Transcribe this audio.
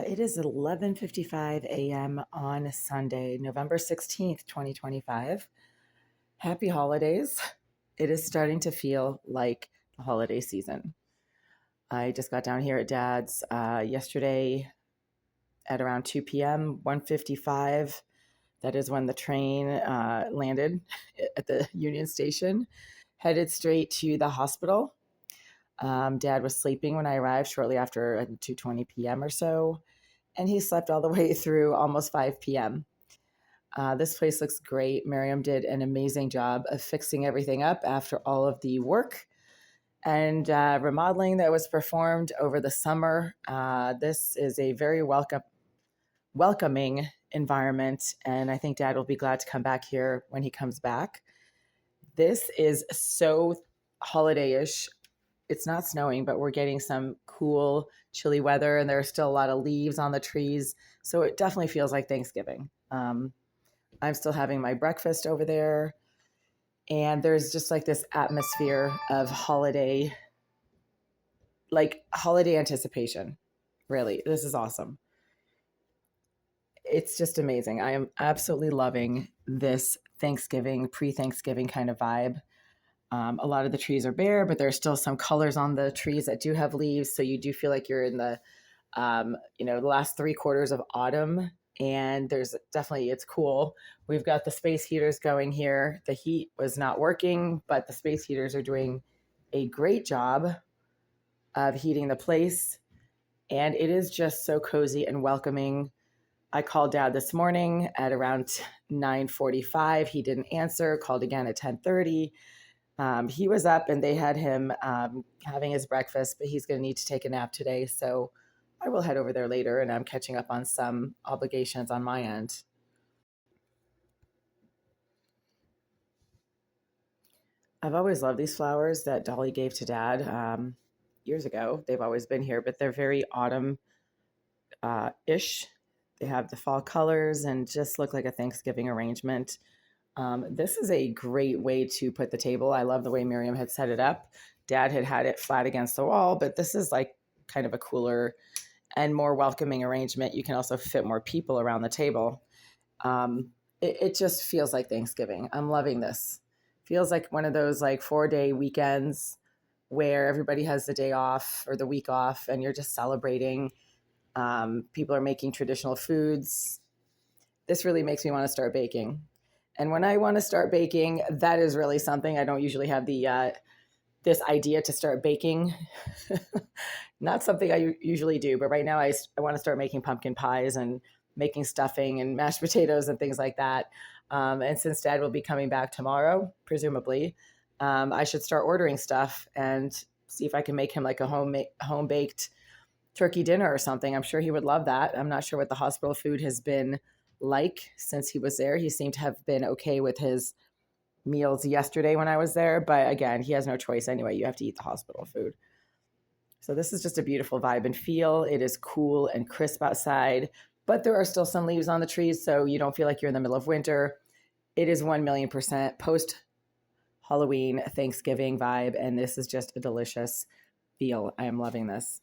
It is 11:55 a.m. on Sunday, November 16th, 2025. Happy holidays. It is starting to feel like the holiday season. I just got down here at Dad's yesterday at around 2 p.m., 1:55. That is when the train landed at the Union Station, headed straight to the hospital. Dad was sleeping when I arrived shortly after 2:20 p.m. or so, and he slept all the way through almost 5 p.m. This place looks great. Miriam did an amazing job of fixing everything up after all of the work and remodeling that was performed over the summer. This is a very welcoming environment, and I think Dad will be glad to come back here when he comes back. This is so holiday-ish. It's not snowing, but we're getting some cool, chilly weather, and there's still a lot of leaves on the trees. So it definitely feels like Thanksgiving. I'm still having my breakfast over there, and there's just like this atmosphere of holiday anticipation. Really, this is awesome. It's just amazing. I am absolutely loving this Thanksgiving, pre-Thanksgiving kind of vibe. A lot of the trees are bare, but there's still some colors on the trees that do have leaves. So you do feel like you're in the last 3 quarters of autumn. And there's definitely, it's cool. We've got the space heaters going here. The heat was not working, but the space heaters are doing a great job of heating the place. And it is just so cozy and welcoming. I called Dad this morning at around 9:45. He didn't answer, called again at 10:30. He was up and they had him having his breakfast, but he's going to need to take a nap today. So I will head over there later, and I'm catching up on some obligations on my end. I've always loved these flowers that Dolly gave to Dad years ago. They've always been here, but they're very autumn ish. They have the fall colors and just look like a Thanksgiving arrangement. This is a great way to put the table. I love the way Miriam had set it up. Dad had it flat against the wall, but this is like kind of a cooler and more welcoming arrangement. You can also fit more people around the table. It just feels like Thanksgiving. I'm loving this. Feels like one of those like 4-day weekends where everybody has the day off or the week off and you're just celebrating. People are making traditional foods. This really makes me want to start baking. And when I want to start baking, that is really something. I don't usually have the this idea to start baking. Not something I usually do, but right now I want to start making pumpkin pies and making stuffing and mashed potatoes and things like that. And since Dad will be coming back tomorrow, presumably, I should start ordering stuff and see if I can make him like a home baked turkey dinner or something. I'm sure he would love that. I'm not sure what the hospital food has been like since he was there. He seemed to have been okay with his meals yesterday when I was there, but again, he has no choice anyway. You have to eat the hospital food. So this is just a beautiful vibe and feel. It is cool and crisp outside, but there are still some leaves on the trees, so you don't feel like you're in the middle of winter. It is 1,000,000% post Halloween Thanksgiving vibe, and this is just a delicious feel. I am loving this.